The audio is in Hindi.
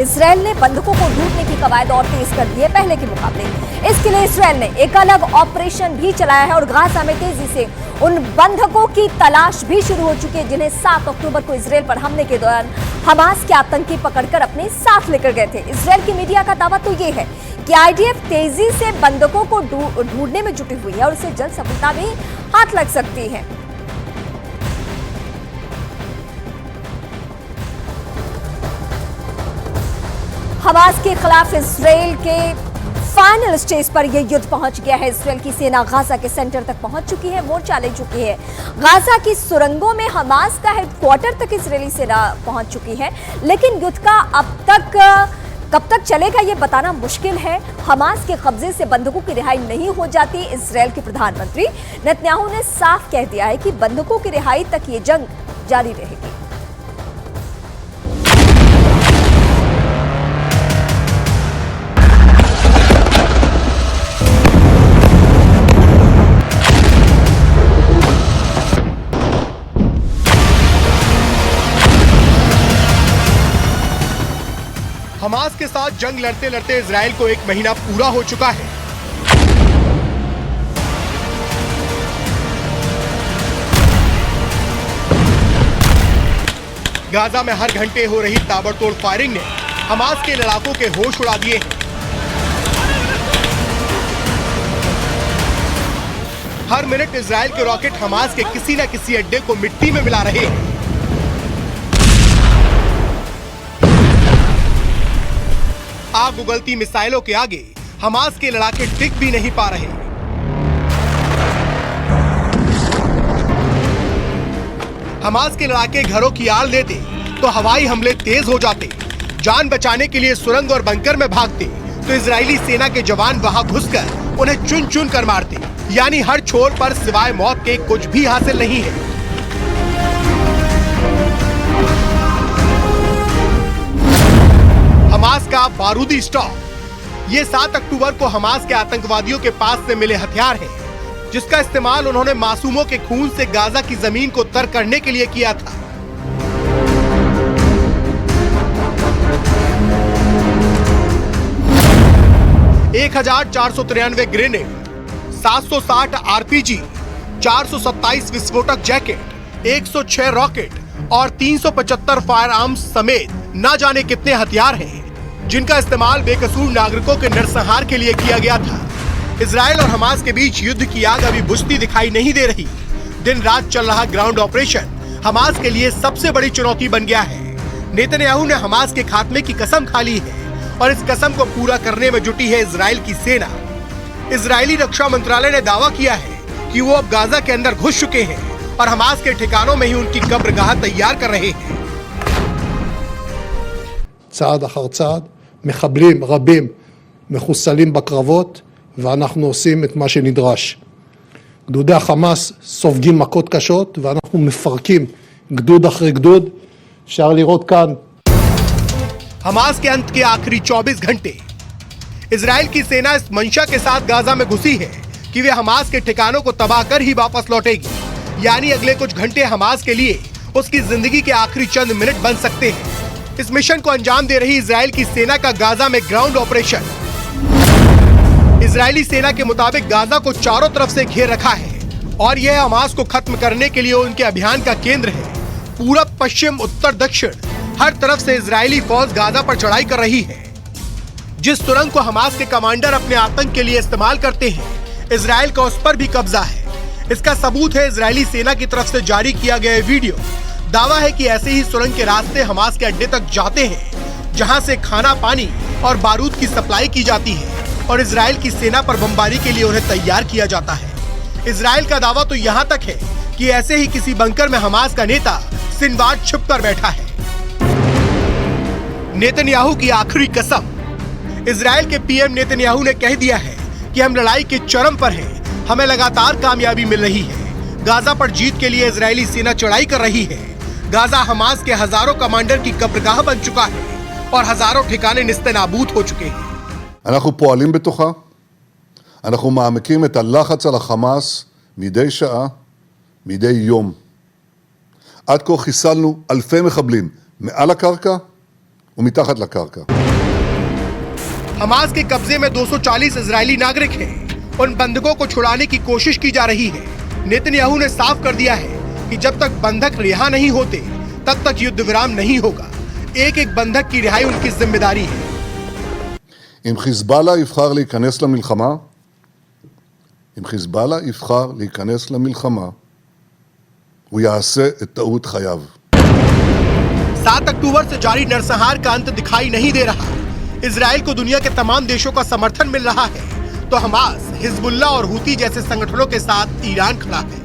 इसराइल ने बंधकों को ढूंढने की कवायद और तेज कर दी है पहले के मुकाबले। इसके लिए इसराइल ने एक अलग ऑपरेशन भी चलाया है और गाजा में तेजी से उन बंधकों की तलाश भी शुरू हो चुकी है जिन्हें 7 अक्टूबर को इसराइल पर हमले के दौरान हमास के आतंकी पकड़कर अपने साथ लेकर गए थे। इसराइल की मीडिया का दावा तो ये है कि आईडीएफ तेजी से बंधकों को ढूंढने में जुटी हुई है और उसे जल्द सफलता भी हाथ लग सकती है। हमास के खिलाफ इसराइल के फाइनल स्टेज पर यह युद्ध पहुंच गया है। इसराइल की सेना गाजा के सेंटर तक पहुंच चुकी है, मोर्चा ले चुकी है। गाजा की सुरंगों में हमास का हेडक्वार्टर तक इसराइली सेना पहुंच चुकी है, लेकिन युद्ध का अब तक कब तक चलेगा ये बताना मुश्किल है। हमास के कब्जे से बंधकों की रिहाई नहीं हो जाती। इसराइल के प्रधानमंत्री नेतन्याहू ने साफ कह दिया है कि बंधकों की रिहाई तक ये जंग जारी रहेगी। हमास के साथ जंग लड़ते लड़ते इजराइल को 1 महीना पूरा हो चुका है। गाजा में हर घंटे हो रही ताबड़तोड़ फायरिंग ने हमास के लड़ाकों के होश उड़ा दिए हैं। हर मिनट इजराइल के रॉकेट हमास के किसी न किसी अड्डे को मिट्टी में मिला रहे हैं। आग उगलती मिसाइलों के आगे हमास के लड़ाके टिक भी नहीं पा रहे। हमास के लड़ाके घरों की आड़ लेते तो हवाई हमले तेज हो जाते। जान बचाने के लिए सुरंग और बंकर में भागते तो इजरायली सेना के जवान वहां घुसकर उन्हें चुन चुन कर मारते। यानी हर छोर पर सिवाय मौत के कुछ भी हासिल नहीं है। हमास का बारूदी स्टॉक। ये 7 अक्टूबर को हमास के आतंकवादियों के पास से मिले हथियार हैं, जिसका इस्तेमाल उन्होंने मासूमों के खून से गाजा की जमीन को तर करने के लिए किया था। $1,493 ग्रेनेड, 760 आरपीजी, 427 विस्फोटक जैकेट, 106 रॉकेट और 375 फायर आर्म्स समेत न जाने कितने हथियार हैं, जिनका इस्तेमाल बेकसूर नागरिकों के नरसंहार के लिए किया गया था। इजराइल और हमास के बीच युद्ध की आग अभी बुझती दिखाई नहीं दे रही। दिन रात चल रहा ग्राउंड ऑपरेशन हमास के लिए सबसे बड़ी चुनौती बन गया है। नेतन्याहू ने हमास के खात्मे की कसम खा ली है और इस कसम को पूरा करने में जुटी है इजराइल की सेना। इजरायली रक्षा मंत्रालय ने दावा किया है कि वो अब गाजा के अंदर घुस चुके हैं और हमास के ठिकानों में ही उनकी कब्रगाह तैयार कर रहे हैं। צעד אחר צעד, מחבלים רבים מחוסלים בקרבות, ואנחנו עושים את מה שנדרש. גדודי החמאס סופגים מכות קשות, ואנחנו מפרקים גדוד אחרי גדוד. אפשר לראות כאן. हमास के अंत के आखिरी 24 घंटे इजराइल की सेना इस मंशा के साथ गाजा में घुसी है कि वे हमास के ठिकानों को तबाह कर ही वापस लौटेगी। यानी अगले कुछ घंटे हमास के लिए उसकी जिंदगी के आखिरी चंद मिनट बन सकते हैं। इस मिशन को अंजाम दे रही इजराइल की सेना का गाजा में ग्राउंड ऑपरेशन। इजरायली सेना के मुताबिक गाजा को चारों तरफ से घेर रखा है और यह हमास को खत्म करने के लिए उनके अभियान का केंद्र है। पूरब, पश्चिम, उत्तर, दक्षिण हर तरफ से इजरायली फौज गाजा पर चढ़ाई कर रही है। जिस सुरंग को हमास के कमांडर अपने आतंक के लिए इस्तेमाल करते हैं, इजराइल का उस पर भी कब्जा है। इसका सबूत है इजरायली सेना की तरफ से जारी किया गया वीडियो। दावा है कि ऐसे ही सुरंग के रास्ते हमास के अड्डे तक जाते हैं, जहां से खाना, पानी और बारूद की सप्लाई की जाती है और इजराइल की सेना पर बमबारी के लिए उन्हें तैयार किया जाता है। इजराइल का दावा तो यहां तक है कि ऐसे ही किसी बंकर में हमास का नेता सिनवार छिप कर बैठा है। नेतन्याहू की आखिरी कसम। इजराइल के पीएम नेतन्याहू ने कह दिया है कि हम लड़ाई के चरम पर हैं, हमें लगातार कामयाबी मिल रही है। गाजा पर जीत के लिए इजरायली सेना चढ़ाई कर रही है। गाजा हमास के हजारों कमांडर की कब्रगाह बन चुका है और हजारों ठिकाने निस्तेनाबूद हो चुके हैं। אנחנו פועלים בתוכה, אנחנו מעמקים את הלחץ על החמאס מדי שעה, מדי יום. עד כה חיסלנו אלפי מחבלים מעל הקרקע ומתחת לקרקע. हमास के कब्जे में 240 इजरायली नागरिक हैं। उन बंधकों को छुड़ाने की कोशिश की जा रही है। नेतन्याहू ने साफ कर दिया है कि जब तक बंधक रिहा नहीं होते तब तक युद्ध विराम नहीं होगा। एक एक बंधक की रिहाई उनकी जिम्मेदारी है। אם חיזבאללה יבחר להיכנס למלחמה, אם חיזבאללה יבחר להיכנס למלחמה, הוא יעשה את טעות חייו. 7 अक्टूबर से जारी नरसंहार का अंत दिखाई नहीं दे रहा। इजराइल को दुनिया के तमाम देशों का समर्थन मिल रहा है, तो हमास, हिजबुल्लाह और हूती जैसे संगठनों के साथ ईरान खड़ा है।